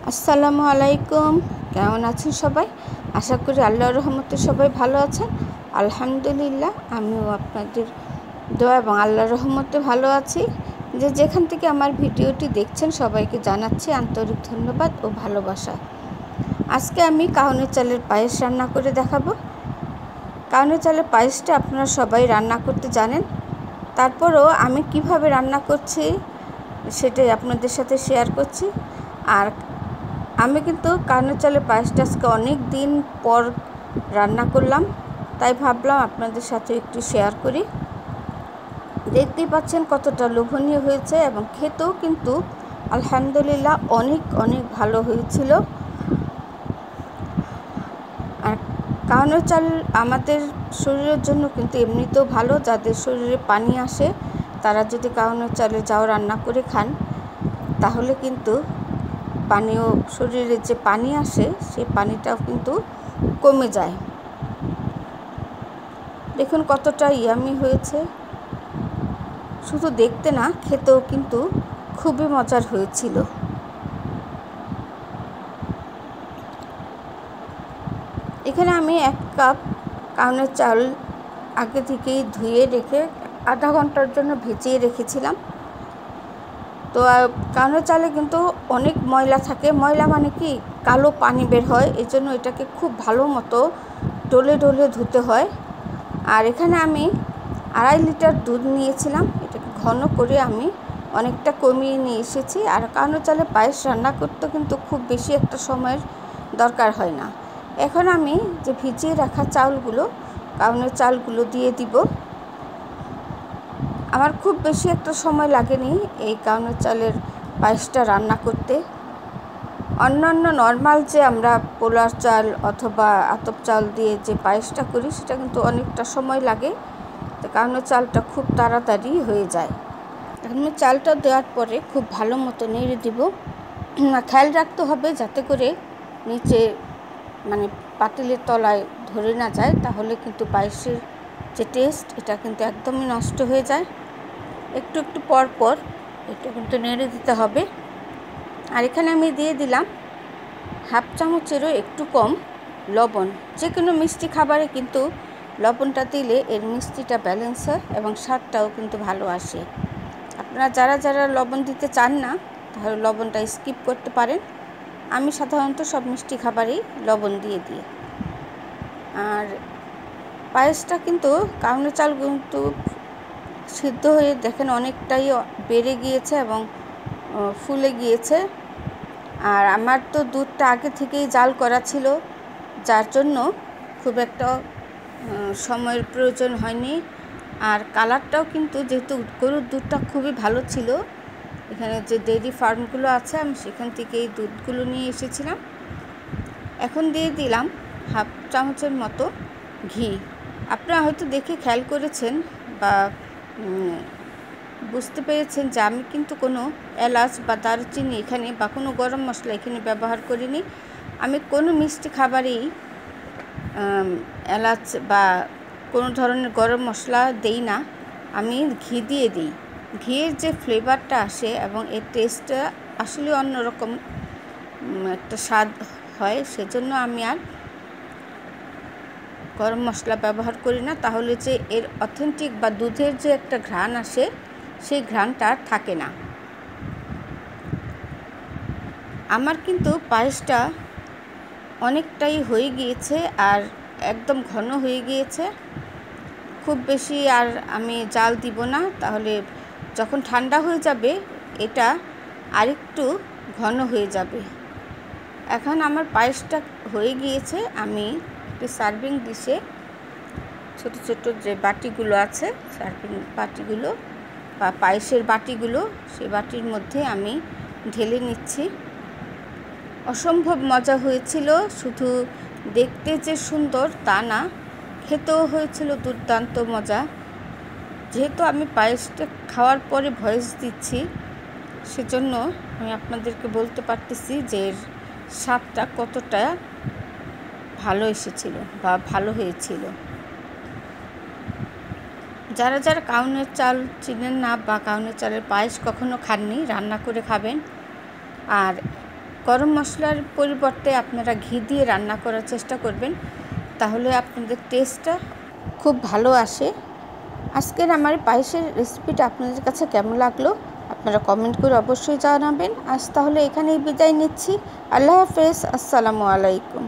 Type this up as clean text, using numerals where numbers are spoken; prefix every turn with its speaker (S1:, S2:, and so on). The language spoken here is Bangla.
S1: আসসালামু আলাইকুম। কেমন আছেন সবাই? আশা করি আল্লাহর রহমতে সবাই ভালো আছেন। আলহামদুলিল্লাহ, আমিও আপনাদের দোয়া এবং আল্লাহর রহমতে ভালো আছি। যেখান থেকে আমার ভিডিওটি দেখছেন সবাইকে জানাচ্ছি আন্তরিক ধন্যবাদ ও ভালোবাসা। আজকে আমি কাউনের চালের পায়েস রান্না করে দেখাবো। কাউনের চালের পায়েসটা আপনারা সবাই রান্না করতে জানেন, তারপরও আমি কিভাবে রান্না করছি সেটাই আপনাদের সাথে শেয়ার করছি। আর আমি কিন্তু কাউনের চালের পায়েসটা আজকে অনেক দিন পর রান্না করলাম, তাই ভাবলাম আপনাদের সাথে একটু শেয়ার করি। দেখতেই পাচ্ছেন কতটা লোভনীয় হয়েছে এবং খেতেও কিন্তু আলহামদুলিল্লাহ অনেক অনেক ভালো হয়েছিল। আর কাউনের চাল আমাদের শরীরের জন্য কিন্তু এমনিতেও ভালো। যাদের শরীরে পানি আসে তারা যদি কাউনের চালের জাউ রান্না করে খান তাহলে কিন্তু পানীয় শরীরে যে পানি আসে সেই পানিটাও কিন্তু কমে যায়। দেখুন কতটা ইয়ামি হয়েছে, শুধু দেখতে না খেতেও কিন্তু খুবই মজার হয়েছিল। এখানে আমি 1 কাপ কাউনের চাল আগে থেকেই ধুয়ে রেখে আধা ঘন্টার জন্য ভিজিয়ে রেখেছিলাম। তো কাউনের চালে কিন্তু অনেক ময়লা থাকে, ময়লা মানে কি কালো পানি বের হয়, এই জন্য এটাকে খুব ভালো মতো ডলে ডলে ধুতে হয়। আর এখানে আমি 2.5 লিটার দুধ নিয়েছিলাম, এটাকে ঘন করে আমি অনেকটা কমিয়ে নিয়ে এসেছি। আর কাউনের চালে পায়েস রান্না করতে কিন্তু খুব বেশি একটা সময়ের দরকার হয় না। এখন আমি যে ভিজিয়ে রাখা চাউলগুলো, কাউনের চালগুলো দিয়ে দিব। আমার খুব বেশি একটা সময় লাগেনি এই কাউনের চালের পায়েসটা রান্না করতে। অন্যান্য নর্মাল যে আমরা পোলার চাল অথবা আতপ চাল দিয়ে যে পায়েসটা করি সেটা কিন্তু অনেকটা সময় লাগে, তো কাউনের চালটা খুব তাড়াতাড়ি হয়ে যায়। এখন আমি চালটা দেওয়ার পরে খুব ভালো মতো নেড়ে দিব। খেয়াল রাখতে হবে যাতে করে নিচে মানে পাতিলের তলায় ধরে না যায়, তাহলে কিন্তু পায়েসের যে টেস্ট এটা কিন্তু একদমই নষ্ট হয়ে যায়। একটু একটু পর পর এটা কিন্তু নেড়ে দিতে হবে। আর এখানে আমি দিয়ে দিলাম 1/2 চামচেরও একটু কম লবণ। যে কোনো মিষ্টি খাবারে কিন্তু লবণটা দিলে এর মিষ্টিটা ব্যালেন্স হয় এবং স্বাদটাও কিন্তু ভালো আসে। আপনারা যারা যারা লবণ দিতে চান না তাহলে লবণটা স্কিপ করতে পারেন। আমি সাধারণত সব মিষ্টি খাবারেই লবণ দিয়ে দিই। আর পায়েসটা কিন্তু কাউনের চাল কিন্তু সিদ্ধ হয়ে দেখেন অনেকটাই বেড়ে গিয়েছে এবং ফুলে গিয়েছে। আর আমার তো দুধটা আগে থেকেই জাল করা ছিল, যার জন্য খুব একটা সময়ের প্রয়োজন হয়নি। আর কালারটাও কিন্তু যেহেতু গরুর দুধটা খুবই ভালো ছিল, এখানে যে ডেইরি ফার্মগুলো আছে আমি সেখান থেকে এই দুধগুলো নিয়ে এসেছিলাম। এখন দিয়ে দিলাম 1/2 চামচের মতো ঘি। আপনারা হয়তো দেখে খেয়াল করেছেন বা বুঝতে পেরেছেন যে আমি কিন্তু কোনো এলাচ বা দারুচিনি এখানে বা কোনো গরম মশলা এখানে ব্যবহার করিনি। আমি কোনো মিষ্টি খাবারেই এলাচ বা কোনো ধরনের গরম মশলা দেই না, আমি ঘি দিয়ে দিই। ঘিয়ের যে ফ্লেভারটা আসে এবং এর টেস্টটা আসলে অন্যরকম একটা স্বাদ হয়, সেজন্য আমি আর গরম মশলা ব্যবহার করি না। তাহলে যে এর অথেন্টিক বা দুধের যে একটা ঘ্রাণ আসে সেই ঘ্রাণটা আর থাকে না। আমার কিন্তু পায়েসটা অনেকটাই হয়ে গিয়েছে আর একদম ঘন হয়ে গিয়েছে। খুব বেশি আর আমি জাল দিব না, তাহলে যখন ঠান্ডা হয়ে যাবে এটা আরেকটু ঘন হয়ে যাবে। এখন আমার পায়েসটা হয়ে গিয়েছে, আমি একটু সার্ভিং ডিশে ছোট ছোট যে বাটিগুলো আছে, সার্ভিং বাটিগুলো বা পায়েসের বাটিগুলো, সেই বাটির মধ্যে আমি ঢেলে নিচ্ছি। অসম্ভব মজা হয়েছিল, শুধু দেখতে যে সুন্দর তা না, খেতেও হয়েছিল দুর্দান্ত মজা। যেহেতু আমি পায়েসটা খাওয়ার পরে ভয়েস দিচ্ছি সেজন্য আমি আপনাদেরকে বলতে পারতেছি যে এর স্বাদটা কতটা ভালো এসেছিল বা ভালো হয়েছিল। যারা যারা কাউনের চাল চিনেন না বা কাউনের চালের পায়েস কখনো খাননি, রান্না করে খাবেন। আর গরম মশলার পরিবর্তে আপনারা ঘি দিয়ে রান্না করার চেষ্টা করবেন, তাহলে আপনাদের টেস্টটা খুব ভালো আসে। আজকের আমার পায়েসের রেসিপিটা আপনাদের কাছে কেমন লাগলো আপনারা কমেন্ট করে অবশ্যই জানাবেন। আজ তাহলে এখানেই বিদায় নিচ্ছি। আল্লাহ হাফেজ। আসসালামু আলাইকুম।